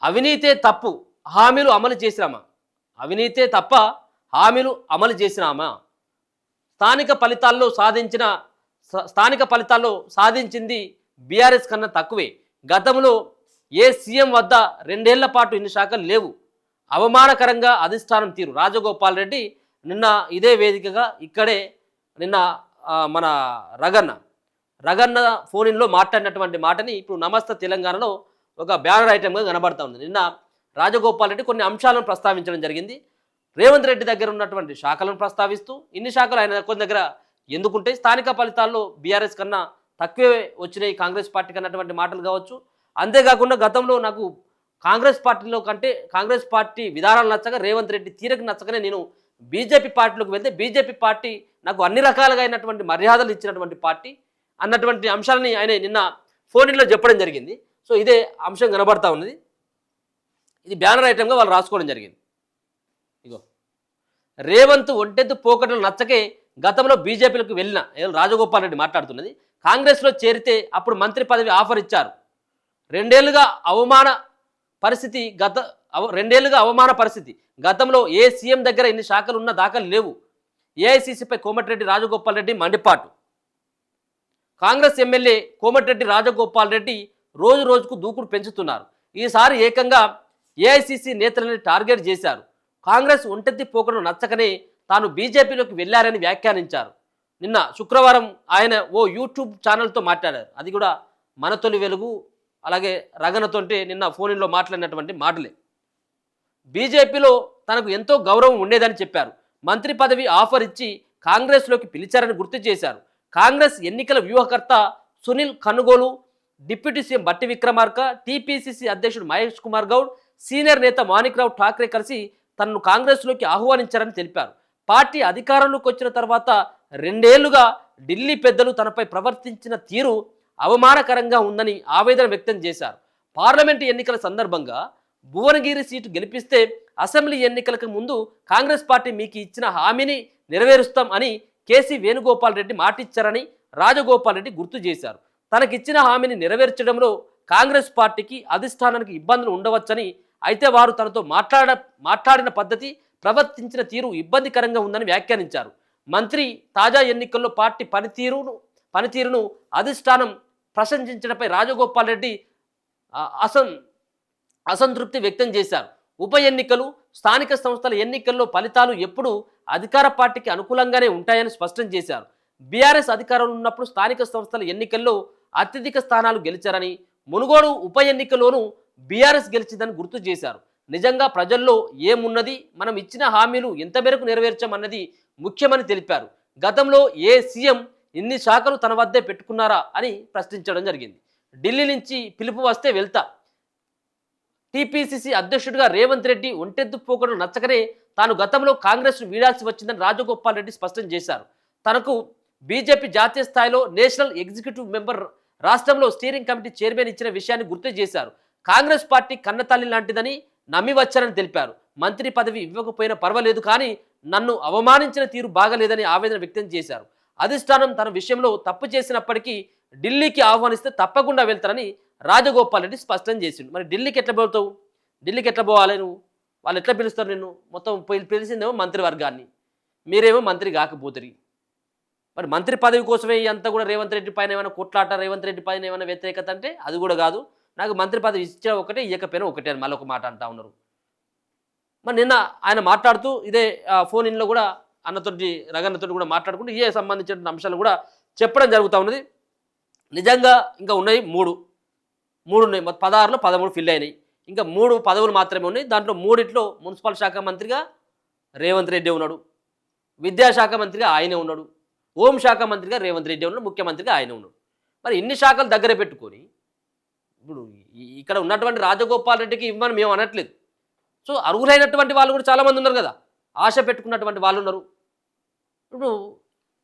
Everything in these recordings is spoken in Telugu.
అవినీతే తప్పు హామీలు అమలు చేసినామా? అవినీతే తప్ప హామీలు అమలు చేసినామా? స్థానిక ఫలితాల్లో సాధించింది బీఆర్ఎస్ కన్నా తక్కువే. గతంలో ఏ సీఎం వద్ద 2 ఏళ్ల పాటు ఇన్ని శాఖలు లేవు. అవమానకరంగా అధిష్టానం తీరు. రాజగోపాల్ రెడ్డి నిన్న ఇదే వేదికగా ఇక్కడే నిన్న మన రగన్న ఫోన్లో మాట్లాడినటువంటి మాటని ఇప్పుడు నమస్తే తెలంగాణలో ఒక బ్యానర్ ఐటెంగా కనబడతా ఉంది. నిన్న రాజగోపాల్ రెడ్డి కొన్ని అంశాలను ప్రస్తావించడం జరిగింది. రేవంత్ రెడ్డి దగ్గర ఉన్నటువంటి శాఖలను ప్రస్తావిస్తూ ఇన్ని శాఖలు ఆయన కొన్ని దగ్గర ఎందుకుంటే స్థానిక ఫలితాల్లో బీఆర్ఎస్ కన్నా తక్కువే వచ్చినాయి కాంగ్రెస్ పార్టీకి అన్నటువంటి మాటలు కావచ్చు. అంతేకాకుండా గతంలో నాకు కాంగ్రెస్ పార్టీలో కంటే కాంగ్రెస్ పార్టీ విధానాలు నచ్చక రేవంత్ రెడ్డి తీరకు నచ్చకనే నేను బీజేపీ పార్టీలోకి వెళ్తే బీజేపీ పార్టీ నాకు అన్ని రకాలుగా అయినటువంటి మర్యాదలు ఇచ్చినటువంటి పార్టీ అన్నటువంటి అంశాలని ఆయన నిన్న ఫోన్లో చెప్పడం జరిగింది. సో ఇదే అంశం కనబడతా ఉన్నది. ఇది బ్యానర్ ఐటెంగా వాళ్ళు రాసుకోవడం జరిగింది. ఇగో రేవంత్ ఒంటెత్తు పోకడలు నచ్చకే గతంలో బీజేపీలకు వెళ్ళిన రాజగోపాల్ రెడ్డి మాట్లాడుతున్నది. కాంగ్రెస్లో చేరితే అప్పుడు మంత్రి పదవి ఆఫర్ ఇచ్చారు. 2 ఏళ్లుగా అవమాన పరిస్థితి. గతంలో ఏ సీఎం దగ్గర ఇన్ని శాఖలు ఉన్న దాఖలు లేవు. ఏఐసీసీపై కోమటిరెడ్డి రాజగోపాల్ రెడ్డి మండిపాటు. కాంగ్రెస్ ఎమ్మెల్యే కోమటిరెడ్డి రాజగోపాల్ రెడ్డి రోజు రోజుకు దూకుడు పెంచుతున్నారు. ఈసారి ఏకంగా ఏఐసీసీ నేతలని టార్గెట్ చేశారు. కాంగ్రెస్ ఒంటెత్తి పోకడలు నచ్చకనే తాను బీజేపీలోకి వెళ్లారని వ్యాఖ్యానించారు. నిన్న శుక్రవారం ఆయన ఓ యూట్యూబ్ ఛానల్తో మాట్లాడారు. అది కూడా మన తొలి వెలుగు అలాగే రగనతోంటే నిన్న ఫోన్లో మాట్లాడినటువంటి మాటలే. బీజేపీలో తనకు ఎంతో గౌరవం ఉండేదని చెప్పారు. మంత్రి పదవి ఆఫర్ ఇచ్చి కాంగ్రెస్లోకి పిలిచారని గుర్తు చేశారు. కాంగ్రెస్ ఎన్నికల వ్యూహకర్త సునీల్ కనుగోలు, డిప్యూటీ సీఎం బట్టి విక్రమార్క, టీపీసీసీ అధ్యక్షుడు మహేష్ కుమార్ గౌడ్, సీనియర్ నేత మాణిక్రావు ఠాక్రే కలిసి తనను కాంగ్రెస్లోకి ఆహ్వానించారని తెలిపారు. పార్టీ అధికారంలోకి వచ్చిన తర్వాత 2 ఏళ్లుగా ఢిల్లీ పెద్దలు తనపై ప్రవర్తించిన తీరు అవమానకరంగా ఉందని ఆవేదన వ్యక్తం చేశారు. పార్లమెంటు ఎన్నికల సందర్భంగా భువనగిరి సీటు గెలిపిస్తే అసెంబ్లీ ఎన్నికలకు ముందు కాంగ్రెస్ పార్టీ మీకు ఇచ్చిన హామీని నెరవేరుస్తాం అని కేసీ వేణుగోపాల్ రెడ్డి మాటిచ్చారని రాజగోపాల్ రెడ్డి గుర్తు చేశారు. తనకిచ్చిన హామీని నెరవేర్చడంలో కాంగ్రెస్ పార్టీకి అధిష్టానానికి ఇబ్బందులు ఉండవచ్చని, అయితే వారు తనతో మాట్లాడిన పద్ధతి, ప్రవర్తించిన తీరు ఇబ్బందికరంగా ఉందని వ్యాఖ్యానించారు. మంత్రి తాజా ఎన్నికల్లో పార్టీ పనితీరును అధిష్టానం ప్రశంసించడంపై రాజగోపాల్ రెడ్డి అసంతృప్తి వ్యక్తం చేశారు. ఉప ఎన్నికలు, స్థానిక సంస్థల ఎన్నికల్లో ఫలితాలు ఎప్పుడూ అధికార పార్టీకి అనుకూలంగానే ఉంటాయని స్పష్టం చేశారు. బీఆర్ఎస్ అధికారంలో ఉన్నప్పుడు స్థానిక సంస్థల ఎన్నికల్లో అత్యధిక స్థానాలు గెలిచారని, మునుగోడు ఉప ఎన్నికలోనూ బీఆర్ఎస్ గెలిచిందని గుర్తు చేశారు. నిజంగా ప్రజల్లో ఏమున్నది, మనం ఇచ్చిన హామీలు ఎంత మేరకు నెరవేర్చామన్నది ముఖ్యమని తెలిపారు. గతంలో ఏ సీఎం ఇన్ని శాఖలు తన వద్దే పెట్టుకున్నారా అని ప్రశ్నించడం జరిగింది. ఢిల్లీ నుంచి పిలుపు వస్తే వెళ్తా. టీపీసీసీ అధ్యక్షుడిగా రేవంత్ రెడ్డి ఒంటెద్దు పోకడలు నచ్చకనే తాను గతంలో కాంగ్రెస్ను వీడాల్సి వచ్చిందని రాజగోపాల్ రెడ్డి స్పష్టం చేశారు. తనకు బీజేపీ జాతీయ స్థాయిలో నేషనల్ ఎగ్జిక్యూటివ్ మెంబర్, రాష్ట్రంలో స్టీరింగ్ కమిటీ చైర్మన్ ఇచ్చిన విషయాన్ని గుర్తు చేశారు. కాంగ్రెస్ పార్టీ కన్నతల్లి లాంటిదని నమ్మి వచ్చారని తెలిపారు. మంత్రి పదవి ఇవ్వకపోయినా పర్వాలేదు, కానీ నన్ను అవమానించిన తీరు బాగలేదని ఆవేదన వ్యక్తం చేశారు. అధిష్టానం తన విషయంలో తప్పు చేసినప్పటికీ ఢిల్లీకి ఆహ్వానిస్తే తప్పకుండా వెళ్తారని రాజగోపాల్ రెడ్డి స్పష్టం చేసిండు. మరి ఢిల్లీకి ఎట్లా పోతావు? ఢిల్లీకి ఎట్లా పోవాలి నువ్వు? వాళ్ళు ఎట్లా పిలుస్తారు నిన్ను? మొత్తం పిలిచిందేమో మంత్రివర్గాన్ని, మీరేమో మంత్రి కాకపోతురి. మరి మంత్రి పదవి కోసమే అంతా కూడా రేవంత్ రెడ్డి పైన ఏమైనా కొట్లాట, రేవంత్ రెడ్డి పైన ఏమైనా వ్యతిరేకత అంటే అది కూడా కాదు. నాకు మంత్రి పదవి ఇచ్చా ఒకటే, ఇవ్వకపోయినా ఒకటే అని మళ్ళీ ఒక మాట అంటా ఉన్నారు. మరి నిన్న ఆయన మాట్లాడుతూ ఇదే ఫోన్ ఇన్లో కూడా అన్నతోటి రగన్నతోటి కూడా మాట్లాడుకుంటూ ఇదే సంబంధించిన అంశాలు కూడా చెప్పడం జరుగుతూ ఉన్నది. నిజంగా ఇంకా ఉన్నాయి మూడు ఉన్నాయి. 16లో 13 ఫిల్ అయినాయి. ఇంకా 3 పదవులు మాత్రమే ఉన్నాయి. దాంట్లో 3 మున్సిపల్ శాఖ మంత్రిగా రేవంత్ రెడ్డి ఉన్నాడు, విద్యాశాఖ మంత్రిగా ఆయనే ఉన్నాడు, హోంశాఖ మంత్రిగా రేవంత్ రెడ్డి ఉన్నాడు, ముఖ్యమంత్రిగా ఆయన ఉన్నాడు. మరి ఇన్ని శాఖలు దగ్గర పెట్టుకొని ఇప్పుడు ఇక్కడ ఉన్నటువంటి రాజగోపాల్ రెడ్డికి ఇవ్వమని మేము అనట్లేదు. సో అర్హులైనటువంటి వాళ్ళు కూడా చాలామంది ఉన్నారు కదా, ఆశ పెట్టుకున్నటువంటి వాళ్ళు ఉన్నారు. ఇప్పుడు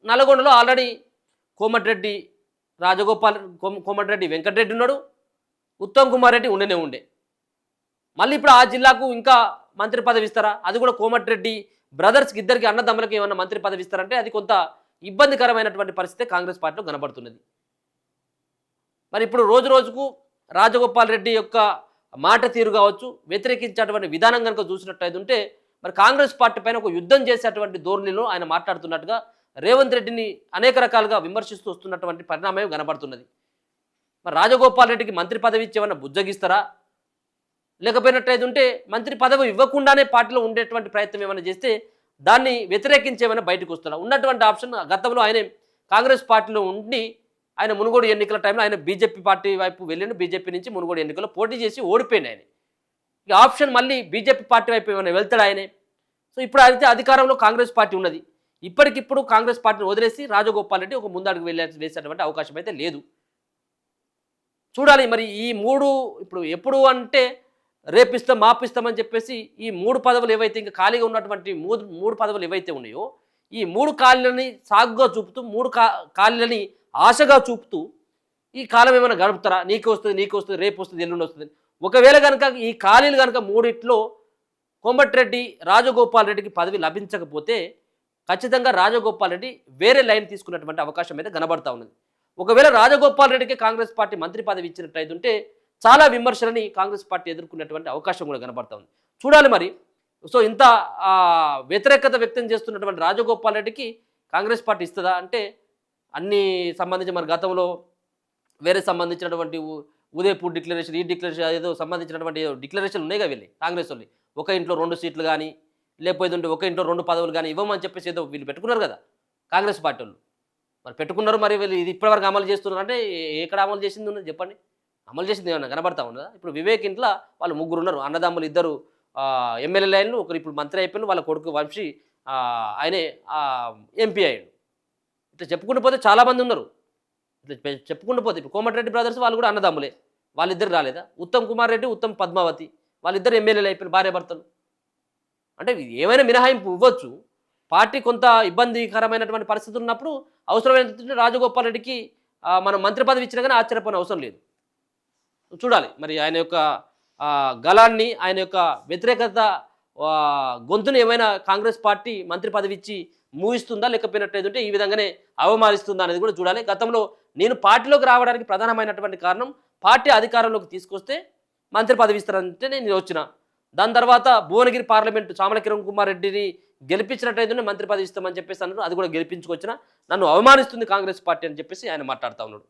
నల్గొండలో ఆల్రెడీ కోమటిరెడ్డి వెంకటరెడ్డి ఉన్నాడు, ఉత్తమ్ కుమార్ రెడ్డి ఉండే. మళ్ళీ ఇప్పుడు ఆ జిల్లాకు ఇంకా మంత్రి పదవి ఇస్తారా? అది కూడా కోమటిరెడ్డి బ్రదర్స్కి, ఇద్దరికి అన్నదమ్ములకి ఏమన్నా మంత్రి పదవి ఇస్తారంటే అది కొంత ఇబ్బందికరమైనటువంటి పరిస్థితి కాంగ్రెస్ పార్టీలో కనబడుతున్నది. మరి ఇప్పుడు రోజు రోజుకు రాజగోపాల్ రెడ్డి యొక్క మాట తీరు కావచ్చు, వ్యతిరేకించేటువంటి విధానం కనుక చూసినట్టయితే ఉంటే మరి కాంగ్రెస్ పార్టీ పైన ఒక యుద్ధం చేసేటువంటి ధోరణిలో ఆయన మాట్లాడుతున్నట్టుగా రేవంత్ రెడ్డిని అనేక రకాలుగా విమర్శిస్తూ వస్తున్నటువంటి పరిణామం కనబడుతున్నది. మరి రాజగోపాల్ రెడ్డికి మంత్రి పదవి ఇచ్చేమన్నా బుజ్జగిస్తారా, లేకపోయినట్టయితే ఉంటే మంత్రి పదవి ఇవ్వకుండానే పార్టీలో ఉండేటువంటి ప్రయత్నం ఏమైనా చేస్తే దాన్ని వ్యతిరేకించేమైనా బయటకు వస్తారా? ఉన్నటువంటి ఆప్షన్ గతంలో ఆయన కాంగ్రెస్ పార్టీలో ఉండి ఆయన మునుగోడు ఎన్నికల టైంలో ఆయన బీజేపీ పార్టీ వైపు వెళ్ళిన బీజేపీ నుంచి మునుగోడు ఎన్నికల్లో పోటీ చేసి ఓడిపోయింది ఆయన. ఈ ఆప్షన్ మళ్ళీ బీజేపీ పార్టీ వైపు ఏమైనా వెళ్తాడు ఆయనే. సో ఇప్పుడు అయితే అధికారంలో కాంగ్రెస్ పార్టీ ఉన్నది. ఇప్పటికిప్పుడు కాంగ్రెస్ పార్టీని వదిలేసి రాజగోపాల్ రెడ్డి ఒక ముందడుగు వేసేటువంటి అవకాశం అయితే లేదు. చూడాలి మరి ఈ మూడు ఇప్పుడు ఎప్పుడు అంటే రేపిస్తాం మాపిస్తామని చెప్పేసి ఈ మూడు పదవులు ఏవైతే ఇంకా ఖాళీగా ఉన్నటువంటి మూడు పదవులు ఏవైతే ఉన్నాయో ఈ మూడు ఖాళీలని సాగుగా చూపుతూ ఖాళీలని ఆశగా చూపుతూ ఈ కాలం ఏమైనా గడుపుతారా, నీకు వస్తుంది రేపు వస్తుంది ఎల్లుండి వస్తుంది. ఒకవేళ కనుక ఈ ఖాళీలు కనుక మూడిట్లో కోమటిరెడ్డి రాజగోపాల్ రెడ్డికి పదవి లభించకపోతే ఖచ్చితంగా రాజగోపాల్ రెడ్డి వేరే లైన్ తీసుకున్నటువంటి అవకాశం అయితే కనబడతా ఉన్నది. ఒకవేళ రాజగోపాల్ రెడ్డికి కాంగ్రెస్ పార్టీ మంత్రి పదవి ఇచ్చినట్టయితే ఉంటే చాలా విమర్శలని కాంగ్రెస్ పార్టీ ఎదుర్కొన్నటువంటి అవకాశం కూడా కనబడతా ఉంది. చూడాలి మరి. సో ఇంత వ్యతిరేకత వ్యక్తం చేస్తున్నటువంటి రాజగోపాల్ రెడ్డికి కాంగ్రెస్ పార్టీ ఇస్తుందా అంటే అన్ని సంబంధించి మరి గతంలో వేరే సంబంధించినటువంటి ఉదయపూర్ డిక్లరేషన్ ఈ డిక్లరేషన్ ఏదో సంబంధించినటువంటి డిక్లరేషన్ ఉన్నాయి కదా వీళ్ళు కాంగ్రెస్ వాళ్ళు, ఒక ఇంట్లో 2 సీట్లు కానీ లేకపోతే ఒక ఇంట్లో 2 పదవులు కానీ ఇవ్వమని చెప్పేసి ఏదో వీళ్ళు పెట్టుకున్నారు కదా కాంగ్రెస్ పార్టీ వాళ్ళు. మరి పెట్టుకున్నారు, మరి వీళ్ళు ఇది ఇప్పటివరకు అమలు చేస్తున్నారు అంటే ఎక్కడ అమలు చేసింది ఉన్నది చెప్పండి? అమలు చేసింది ఏమన్నా కనబడతా ఉన్నదా? ఇప్పుడు వివేక్ ఇంట్లో వాళ్ళు 3 ఉన్నారు, అన్నదమ్ములు 2 ఎమ్మెల్యే లైన్లు, ఒకరు ఇప్పుడు మంత్రి అయిపోయిన వాళ్ళ కొడుకు వంశీ ఆయనే ఎంపీ అయ్యాడు. ఇట్లా చెప్పుకుంటూ పోతే చాలామంది ఉన్నారు. ఇట్లా చెప్పుకుంటూ పోతే ఇప్పుడు కోమటిరెడ్డి బ్రదర్స్ వాళ్ళు కూడా అన్నదమ్ములే, వాళ్ళిద్దరు రాలేదా? ఉత్తమ్ కుమార్ రెడ్డి ఉత్తమ్ పద్మావతి వాళ్ళిద్దరు ఎమ్మెల్యేలు అయిపోయిన భార్యాభర్తలు. అంటే ఏమైనా మినహాయింపు ఇవ్వచ్చు. పార్టీ కొంత ఇబ్బందికరమైనటువంటి పరిస్థితులు ఉన్నప్పుడు అవసరమైన రాజగోపాల్ రెడ్డికి మనం మంత్రి పదవి ఇచ్చినా కానీ ఆశ్చర్యపోయిన అవసరం లేదు. చూడాలి మరి ఆయన యొక్క గలాన్ని, ఆయన యొక్క వ్యతిరేకత గొంతును ఏమైనా కాంగ్రెస్ పార్టీ మంత్రి పదవి ఇచ్చి మూయిస్తుందా, లేకపోయినట్టయితే ఈ విధంగానే అవమానిస్తుందా అనేది కూడా చూడాలి. గతంలో నేను పార్టీలోకి రావడానికి ప్రధానమైనటువంటి కారణం పార్టీ అధికారంలోకి తీసుకొస్తే మంత్రి పదవి ఇస్తారంటే నేను వచ్చిన. దాని తర్వాత భువనగిరి పార్లమెంటు చామల కిరణ్ కుమార్ రెడ్డిని గెలిపించినట్టయితే మంత్రి పదవి ఇస్తామని చెప్పేసి అన్నారు. అది కూడా గెలిపించుకొచ్చిన, నన్ను అవమానిస్తుంది కాంగ్రెస్ పార్టీ అని చెప్పేసి ఆయన మాట్లాడుతూ ఉన్నాడు.